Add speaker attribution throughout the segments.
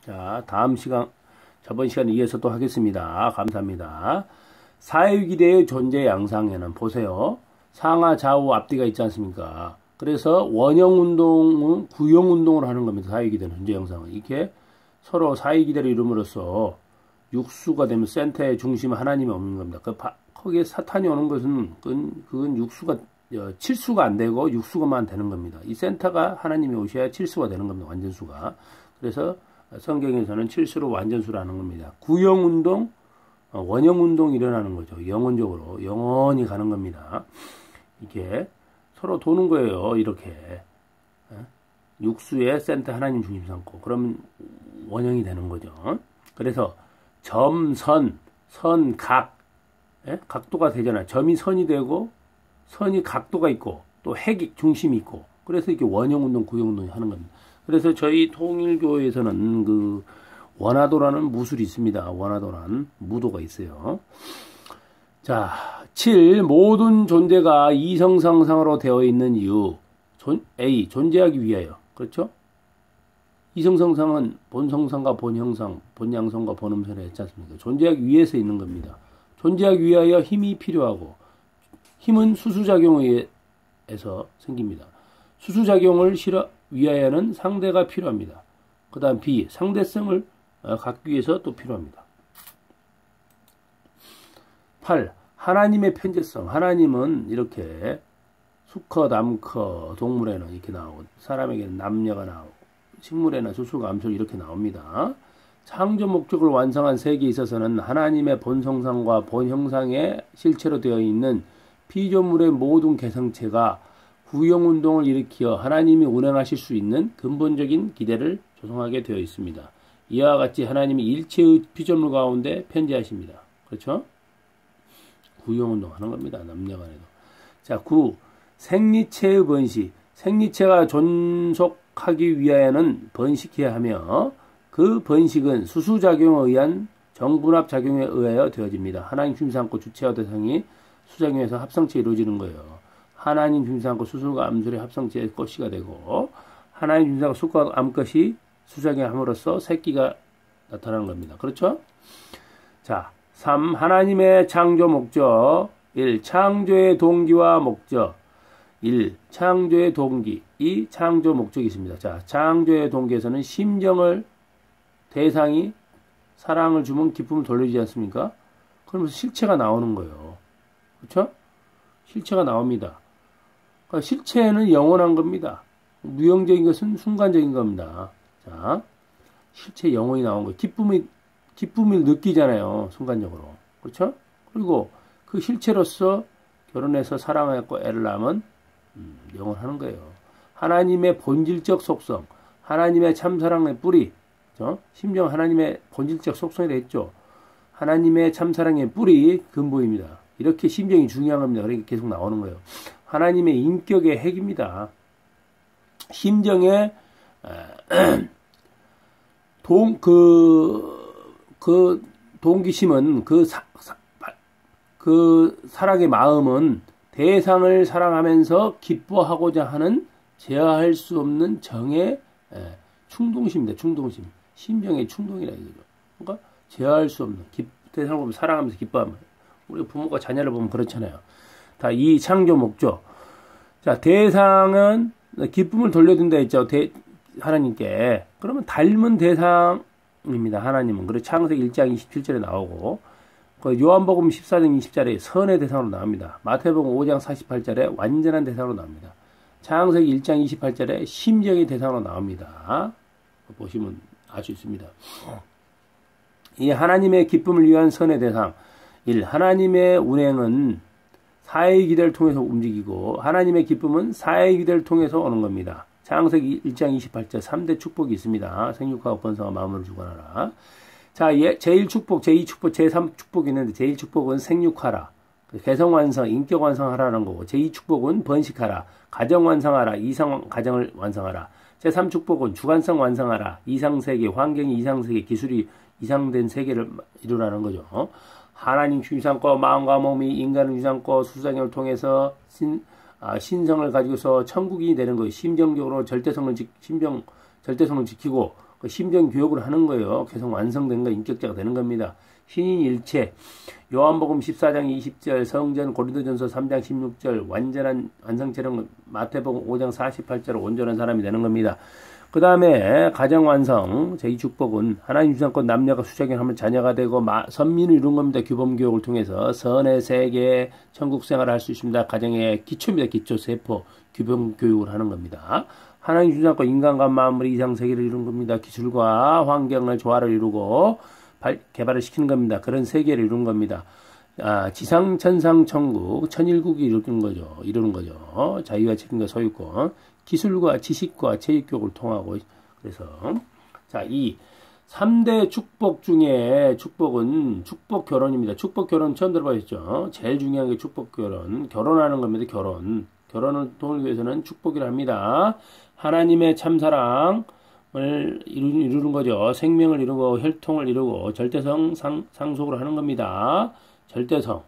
Speaker 1: 자, 저번 시간에 이어서 또 하겠습니다. 감사합니다. 사회기대의 존재 양상에는 보세요. 상하, 좌우, 앞뒤가 있지 않습니까? 그래서 원형운동은 구형운동을 하는 겁니다. 사회기대는 존재 양상은. 이렇게 서로 사회기대를 이룸으로써 육수가 되면 센터의 중심 하나님이 없는 겁니다. 거기에 사탄이 오는 것은 그건 육수가 칠수가 안 되고 육수가만 되는 겁니다. 이 센터가 하나님이 오셔야 칠수가 되는 겁니다. 완전수가. 그래서 성경에서는 칠수로 완전수를 하는 겁니다. 구형운동, 원형운동이 일어나는 거죠. 영혼적으로 영원히 가는 겁니다. 이게 서로 도는 거예요. 이렇게 육수의 센터 하나님 중심 삼고 그러면 원형이 되는 거죠. 그래서 점, 선, 각, 각도가 되잖아요. 점이 선이 되고 선이 각도가 있고 또 핵이 중심이 있고 그래서 이렇게 원형운동, 구형운동이 하는 겁니다. 그래서 저희 통일교에서는 그 원화도라는 무술이 있습니다. 원화도란 무도가 있어요. 자, 7. 모든 존재가 이성상상으로 되어 있는 이유. A. 존재하기 위하여. 그렇죠? 이성상상은 본성상과 본형상, 본양성과 본음성을 했지 않습니까? 존재하기 위해서 있는 겁니다. 존재하기 위하여 힘이 필요하고 힘은 수수작용에 의해서 생깁니다. 수수작용을 위하여는 상대가 필요합니다. 그 다음 B. 상대성을 갖기 위해서 또 필요합니다. 8. 하나님의 편재성. 하나님은 이렇게 수컷, 암컷, 동물에는 이렇게 나오고 사람에게는 남녀가 나오고 식물에는 수수가 암수 이렇게 나옵니다. 창조 목적을 완성한 세계에 있어서는 하나님의 본성상과 본형상의 실체로 되어 있는 피조물의 모든 개성체가 구형운동을 일으켜 하나님이 운행하실 수 있는 근본적인 기대를 조성하게 되어 있습니다. 이와 같이 하나님이 일체의 피조물 가운데 편재하십니다. 그렇죠? 구형운동 하는 겁니다. 남녀간에도. 자, 9. 생리체의 번식. 생리체가 존속하기 위하여는 번식해야 하며 그 번식은 수수작용에 의한 정분합 작용에 의하여 되어집니다. 하나님 중심삼고 주체와 대상이 수작용에서 합성체 이루어지는 거예요. 하나님 중심삼고 수술과 암술의 합성체의 꽃이가 되고 하나님 중심삼고 수과 암것이 수작용함으로써 새끼가 나타나는 겁니다. 그렇죠? 자, 3. 하나님의 창조 목적. 1. 창조의 동기와 목적. 1. 창조의 동기. 2. 창조 목적이 있습니다. 자, 창조의 동기에서는 심정을 대상이 사랑을 주면 기쁨을 돌려주지 않습니까? 그러면서 실체가 나오는 거예요. 그렇죠? 실체가 나옵니다. 그러니까 실체는 영원한 겁니다. 무형적인 것은 순간적인 겁니다. 자, 실체 영혼이 나온 거예요. 기쁨을 느끼잖아요. 순간적으로. 그렇죠? 그리고 그 실체로서 결혼해서 사랑하고 애를 낳으면 영원하는 거예요. 하나님의 본질적 속성, 하나님의 참사랑의 뿌리, 그렇죠? 심지어 하나님의 본질적 속성이 됐죠. 하나님의 참사랑의 뿌리 근본입니다. 이렇게 심정이 중요한 겁니다. 그러니까 계속 나오는 거예요. 하나님의 인격의 핵입니다. 심정의 동기심은 그 사랑의 마음은 대상을 사랑하면서 기뻐하고자 하는 제어할 수 없는 정의 충동심입니다. 충동심. 심정의 충동이라 이거죠. 그러니까 제어할 수 없는 대상을 보면 사랑하면서 기뻐하면 우리 부모가 자녀를 보면 그렇잖아요. 다 이 창조 목적. 자, 대상은 기쁨을 돌려준다 했죠. 하나님께. 그러면 닮은 대상입니다. 하나님은. 그리고 창세기 1장 27절에 나오고, 그 요한복음 14장 20절에 선의 대상으로 나옵니다. 마태복음 5장 48절에 완전한 대상으로 나옵니다. 창세기 1장 28절에 심정의 대상으로 나옵니다. 보시면 알 수 있습니다. 이 하나님의 기쁨을 위한 선의 대상. 1. 하나님의 운행은 사회의 기대를 통해서 움직이고 하나님의 기쁨은 사회의 기대를 통해서 오는 겁니다. 창세기 1장 28절 3대 축복이 있습니다. 생육하고 번성하고 마음을 주관하라. 자, 제1축복, 제2축복, 제3축복이 있는데 제1축복은 생육하라. 개성완성, 인격완성하라는 거고 제2축복은 번식하라. 가정완성하라. 이상 가정을 완성하라. 제3축복은 주관성 완성하라. 이상세계, 환경이 이상세계, 기술이 이상된 세계를 이루라는 거죠. 하나님 주심삼고 마음과 몸이 인간을 주심삼고 수작용을 통해서 신성을 가지고서 천국인이 되는 거예요. 심정적으로 절대성을 지키고 그 심정 교육을 하는 거예요. 계속 완성된 거 인격자가 되는 겁니다. 신인 일체, 요한복음 14장 20절, 성전 고린도전서 3장 16절, 완전한 완성체는 마태복음 5장 48절 온전한 사람이 되는 겁니다. 그 다음에 가정완성, 제2축복은 하나님 주상권 남녀가 수작용하면 자녀가 되고 선민을 이룬 겁니다. 규범교육을 통해서 선의 세계 천국생활을 할 수 있습니다. 가정의 기초입니다. 기초세포 규범교육을 하는 겁니다. 하나님 주상권 인간과 만물의 이상세계를 이룬 겁니다. 기술과 환경을 조화를 이루고 개발을 시키는 겁니다. 그런 세계를 이룬 겁니다. 지상, 천상, 천국, 천일국이 이루는 거죠. 자유와 책임과 소유권, 기술과 지식과 체육교육을 통하고, 그래서, 자, 이 3대 축복 중에 축복은 축복 결혼입니다. 축복 결혼 처음 들어보셨죠? 제일 중요한 게 축복 결혼. 결혼하는 겁니다. 결혼을 통하기 위해서는 축복이라 합니다. 하나님의 참사랑, 을 이루는 거죠. 생명을 이루고 혈통을 이루고 절대성 상속을 하는 겁니다. 절대성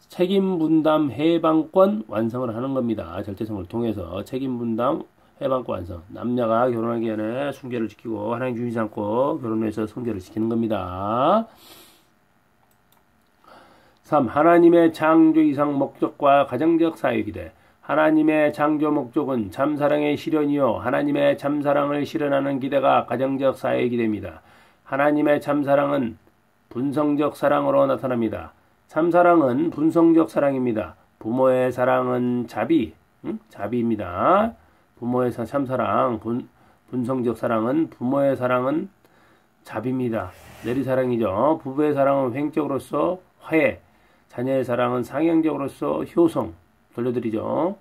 Speaker 1: 책임 분담 해방권 완성을 하는 겁니다. 절대성을 통해서 책임 분담 해방권 완성. 남녀가 결혼하기 전에 순결을 지키고 하나님 주시지 않고 결혼해서 순결을 지키는 겁니다. 3. 하나님의 창조 이상 목적과 가정적 사회기대. 하나님의 창조 목적은 참사랑의 실현이요 하나님의 참사랑을 실현하는 기대가 가정적 사회의 기대입니다. 하나님의 참사랑은 분성적 사랑으로 나타납니다. 참사랑은 분성적 사랑입니다. 부모의 사랑은 자비입니다. 부모의 참사랑, 분성적 사랑은 부모의 사랑은 자비입니다. 내리사랑이죠. 부부의 사랑은 횡적으로서 화해, 자녀의 사랑은 상향적으로서 효성, 돌려드리죠.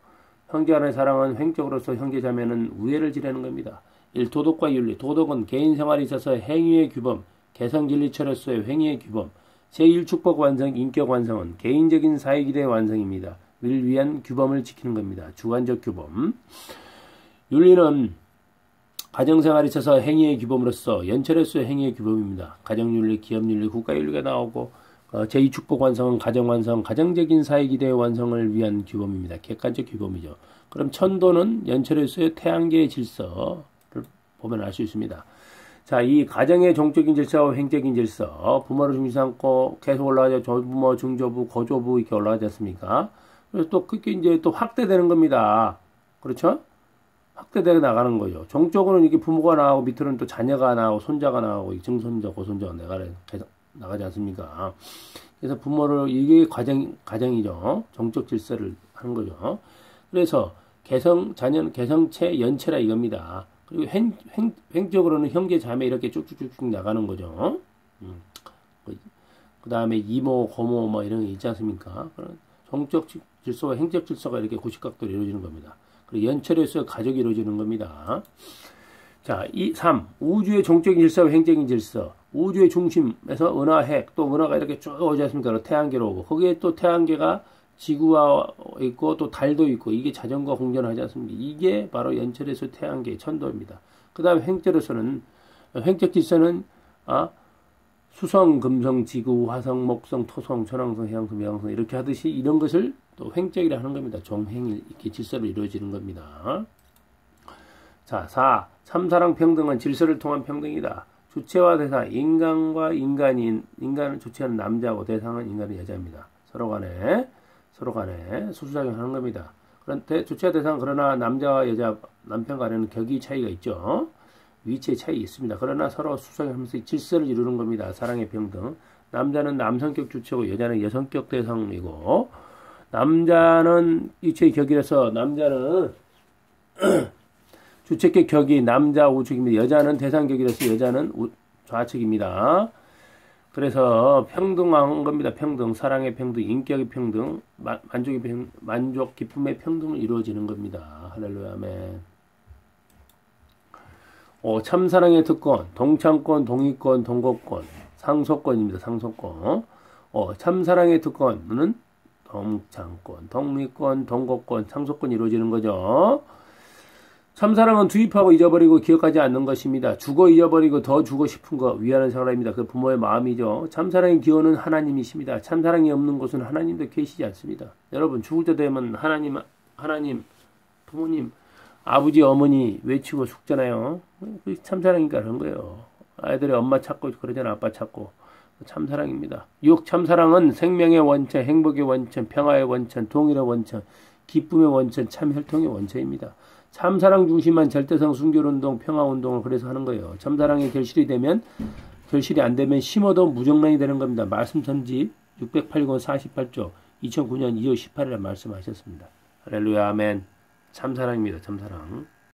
Speaker 1: 형제 간의 사랑은 횡적으로서 형제자매는 우애를 지내는 겁니다. 1. 도덕과 윤리. 도덕은 개인 생활에 있어서 행위의 규범, 개성진리처로서의 행위의 규범. 제1축복 완성, 인격 완성은 개인적인 사회기대의 완성입니다. 를 위한 규범을 지키는 겁니다. 주관적 규범. 윤리는 가정생활에 있어서 행위의 규범으로서 연철로서의 행위의 규범입니다. 가정윤리, 기업윤리, 국가윤리가 나오고 제2축복 완성은 가정완성, 가정적인 사회기대의 완성을 위한 규범입니다. 객관적 규범이죠. 그럼 천도는 연철에서의 태양계의 질서를 보면 알 수 있습니다. 자, 이 가정의 종적인 질서와 횡적인 질서, 부모를 중심 삼고 계속 올라가죠. 조부모, 중조부, 고조부 이렇게 올라가지 않습니까? 그래서 또 그게 이제 또 확대되는 겁니다. 그렇죠? 확대되어 나가는 거죠. 종적으로는 이렇게 부모가 나가고 밑으로는 또 자녀가 나가고 손자가 나가고 증손자, 고손자가 나가지 않습니까? 그래서 부모를, 이게 가정이죠. 정적 질서를 하는 거죠. 그래서 자녀는 개성체, 연체라 이겁니다. 그리고 횡적으로는 형제, 자매 이렇게 쭉쭉쭉 나가는 거죠. 그 다음에 이모, 고모 뭐 이런 게 있지 않습니까? 그런 정적 질서와 행적 질서가 이렇게 고식각도로 이루어지는 겁니다. 그리고 연철에서 가족이 이루어지는 겁니다. 자, 3. 우주의 종적인 질서와 행적인 질서. 우주의 중심에서 은하, 핵, 또 은하가 이렇게 쭉 오지 않습니까? 태양계로 오고. 거기에 또 태양계가 지구와 있고, 또 달도 있고, 이게 자전거 공전을 하지 않습니까? 이게 바로 연철에서 태양계, 천도입니다. 그 다음에 횡적 질서는, 수성, 금성, 지구, 화성, 목성, 토성, 천왕성, 해왕성,冥왕성, 이렇게 하듯이 이런 것을 또 횡적이라 하는 겁니다. 종횡일, 이렇게 질서로 이루어지는 겁니다. 자, 4. 참사랑 평등은 질서를 통한 평등이다. 주체와 대상, 인간과 인간을 주체하는 남자고 대상은 인간의 여자입니다. 서로 간에 소수작용하는 겁니다. 그런데 주체와 대상, 그러나 남자와 여자, 남편 간에는 격의 차이가 있죠. 위치의 차이 있습니다. 그러나 서로 수작용하면서 질서를 이루는 겁니다. 사랑의 평등. 남자는 남성격 주체고 여자는 여성격 대상이고, 남자는 위치의 격이라서 남자는 주체격 격이 남자 우측입니다. 여자는 대상격이라서 여자는 좌측입니다. 그래서 평등한 겁니다. 평등, 사랑의 평등, 인격의 평등, 만족, 기쁨의 평등을 이루어지는 겁니다. 할렐루야, 아멘. 참사랑의 특권, 동창권, 동의권, 동거권, 상속권입니다. 상속권. 참사랑의 특권은 동창권, 동의권, 동거권, 상속권이 이루어지는 거죠. 참사랑은 투입하고 잊어버리고 기억하지 않는 것입니다. 주고 잊어버리고 더 주고 싶은 것, 위하는 생활입니다. 그 부모의 마음이죠. 참사랑의 기원은 하나님이십니다. 참사랑이 없는 곳은 하나님도 계시지 않습니다. 여러분, 죽을 때 되면 하나님, 부모님, 아버지 어머니 외치고 죽잖아요. 그게 참사랑이니까 그런 거예요. 아이들의 엄마 찾고 그러잖아. 아빠 찾고. 참사랑입니다. 6. 참사랑은 생명의 원천, 행복의 원천, 평화의 원천, 동일의 원천, 기쁨의 원천, 참혈통의 원천입니다. 참사랑 중심한 절대성 순결운동, 평화운동을 그래서 하는 거예요. 참사랑이 결실이 안 되면 심어도 무정란이 되는 겁니다. 말씀선지 608권 48조 2009년 2월 18일에 말씀하셨습니다. 할렐루야 아멘. 참사랑입니다. 참사랑.